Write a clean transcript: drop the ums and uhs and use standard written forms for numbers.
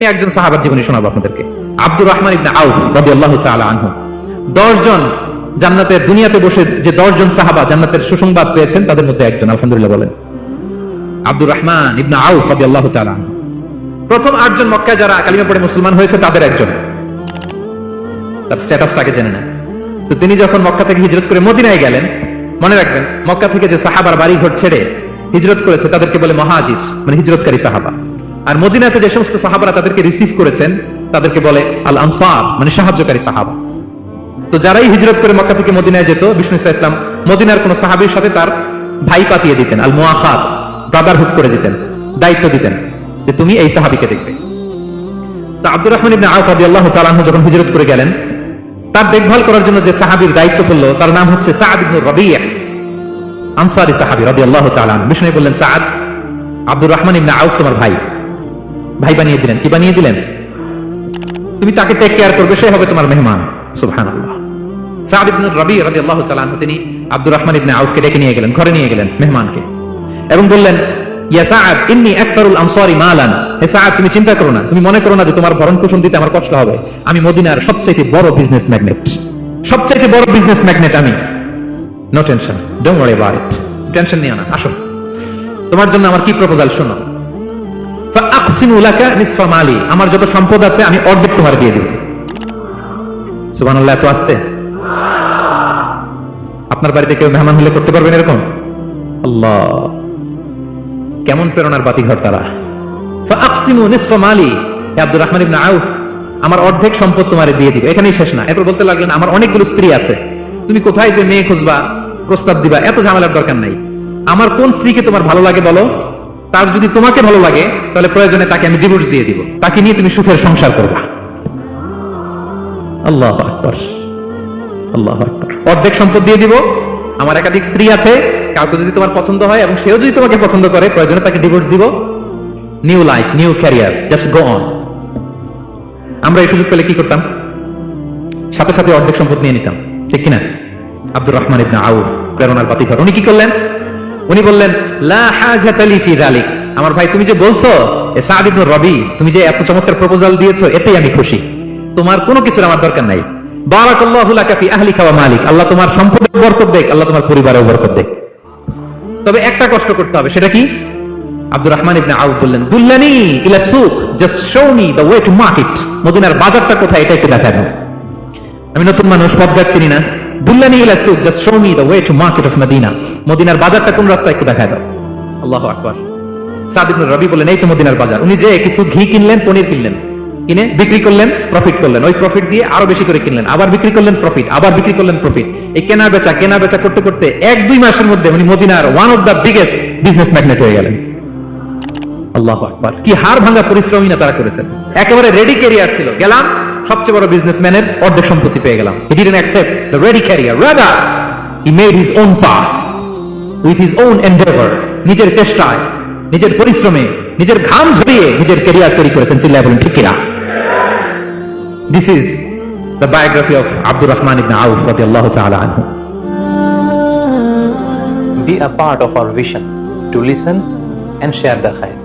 আমি একজন সাহাবার জীবনী শোনাবো আপনাদেরকে। আব্দুর রহমান ইবনে আউফ রাদিয়াল্লাহু তাআলা আনহু। 10 জন জান্নাতের দুনিয়াতে বসে যে 10 জন সাহাবা জান্নাতের সুসংবাদ পেয়েছেন তাদের মধ্যে একজন, আলহামদুলিল্লাহ বলেন। আব্দুর রহমান ইবনে আউফ রাদিয়াল্লাহু তাআলা আনহু প্রথম 8 জন মক্কায় যারা কালিমা পড়ে মুসলমান হয়েছে তাদের একজন। তার স্ট্যাটাসটাকে জেনে নেন। তো তিনি যখন মক্কা থেকে হিজরত করে মদিনায় গেলেন, মনে রাখবেন মক্কা থেকে যে সাহাবার বাড়ি ঘর ছেড়ে হিজরত করেছে তাদেরকে বলে মুহাজির, মানে হিজরতকারী সাহাবা। আর মদিনাতে যে সমস্ত সাহাবারা তাদেরকে রিসিভ করেছেন তাদেরকে বলে আল আনসার, মানে সাহায্যকারী সাহাবা। তো যারাই হিজরত করে মক্কা থেকে মদিনায় যেত, বিষ্ণু ইসলাম মদিনার কোন সাহাবীর সাথে তার ভাই পাতিয়ে দিতেন, আল মুআখাত, ব্রাদারহুড করে দিতেন, দায়িত্ব দিতেন যে তুমি এই সাহাবীকে দেখবে। তো আব্দুর রহমান ইবনে আউফ রাদিয়াল্লাহু তাআলা আনহু যখন হিজরত করে গেলেন, তার দেখভাল করার জন্য যে সাহাবীর দায়িত্ব পড়ল তার নাম হচ্ছে সাআদ ইবনে রাবিয়া, আনসারী সাহাবী রাদিয়াল্লাহু তাআলা আনহু। বিষ্ণু বললেন, সাআদ, আব্দুর রহমান ইবনে আউফ তোমার ভাই, ভাই বানিয়ে দিলেন। কি বানিয়ে দিলেন? তুমি তাকে টেক কেয়ার করবে, সে হবে তোমার মেহমান। সুবহানাল্লাহ। সাআদ ইবনে রাবিয়া রাদিয়াল্লাহু তাআলা আনহু তিনি আব্দুর রহমান ইবনে আউফকে ডেকে নিয়ে গেলেন, ঘরে নিয়ে গেলেন মেহমানকে, এবং বললেন, ইয়া সাআদ ইন্নী আকসারুল আনসারি মালান। হে সাআদ, তুমি চিন্তা করো না, তুমি মনে করো না যে তোমার ভরণ পোষণ দিতে আমার কষ্ট হবে। আমি মদিনার সবচেয়ে বড় বিজনেস ম্যাগনেট, সবচেয়ে বড় বিজনেস ম্যাগনেট আমি। No tension, don't worry about it. Tension নিও না, আসো তোমার জন্য আমার কি প্রপোজাল শোনো। ফাআকসিমু লাকা নিসফা মালি, আমার যত সম্পদ আছে আমি অর্ধেক তোমার দিয়ে দেব। সুবহানাল্লাহ। এত আসতে আপনার বাড়িতে কেউ মেহমান হলে করতে পারবেন এরকম? আল্লাহ, কেমন প্রেরণার বাতিঘর তারা। ফাআকসিমু নিসফা মালি, হে আব্দুর রহমান ইবনে আউফ, আমার অর্ধেক সম্পদ তোমারে দিয়ে দিব। এখানেই শেষ না, এরপর বলতে লাগলেন, আমার অনেকগুলো স্ত্রী আছে, তুমি কোথায় যে মেয়ে খুঁজবা, প্রস্তাব দিবা, এত ঝামেলার দরকার নাই। আমার কোন স্ত্রীকে তোমার ভালো লাগে বলো, তার যদি তোমাকে ভালো লাগে তাহলে প্রয়োজনে তাকে আমি ডিভোর্স দিয়ে দিব, তাকে নিয়ে তুমি সুখের সংসার করবা। আল্লাহু আকবার, আল্লাহু আকবার। অর্ধেক সম্পদ দিয়ে দিব, আমার একাধিক স্ত্রী আছে, কাউকে যদি তোমার পছন্দ হয় এবং সেও যদি তোমাকে পছন্দ করে প্রয়োজনে তাকে ডিভোর্স দিব, new life, new career, just go on. আমরা এই সুযোগ পেলে কি করতাম? সাথে সাথে অর্ধেক সম্পদ নিয়ে নিতাম, ঠিক কিনা? আব্দুর রহমান ইবনে আউফ প্রেরণার বাতিঘর। উনি কি করলেন? উনি বললেন, লা হাজাতা লি ফি যালিক, আমার ভাই তুমি যে বলছো এ সাআদ ইবনে রবি, তুমি যে এত চমৎকার প্রপোজাল দিয়েছো এতেই আমি খুশি, তোমার কোনো কিছুর আমার দরকার নাই। বারাকাল্লাহু লাকা ফি আহলিকা ওয়া মালিক, আল্লাহ তোমার সম্পদে বরকত দেখ, আল্লাহ তোমার পরিবারে বরকত দেখ। তবে একটা কষ্ট করতে হবে, সেটা কি? আব্দুর রহমান ইবনে আউফ বললেন, দুল্লানি ইলা সুক, just show me the way to market. মদিনার বাজারটা কোথায় এটা একটু দেখায় দাও। আমি নতুন মানুষ, পথঘাট চিনি না। দুল্লানি ইলা সুক, just show me the way to market of Medina. মদিনার বাজারটা কোন রাস্তা একটু দেখায় দাও। আল্লাহু আকবার। সাআদ ইবনে রবি বললেন, এই তো মদিনার বাজার। উনি যে কিছু ঘি কিনলেন, পনির কিনলেন, কিনে বিক্রি করলেন, প্রফিট করলেন। ওই প্রফিট দিয়ে আরো বেশি করে কিনলেন, আবার বিক্রি করলেন, প্রফিট, আবার বিক্রি করলেন, প্রফিট। এই কেনা বেচা করতে করতে 1-2 মাসের মধ্যে উনি মদিনার one of the biggest business magnate হয়ে গেলেন। আল্লাহু আকবার। কি হাড় ভাঙা পরিশ্রমী না তারা করেছেন। একেবারে রেডি ক্যারিয়ার ছিল, গেলাম সবচেয়ে বড় বিজনেসম্যানের অর্ধেক সম্পত্তি পেয়ে গেলাম। He didn't accept the ready career, rather he made his own path with his own endeavor. নিজের চেষ্টায়, নিজের পরিশ্রমে, নিজের ঘাম ঝরিয়ে নিজের ক্যারিয়ার তৈরি করেছেন। চিল্লায় বলেন ঠিক কিনা? This is the biography of Abdul Rahman ibn Auf radiyallahu ta'ala anhu. Be a part of our vision to listen and share the khair.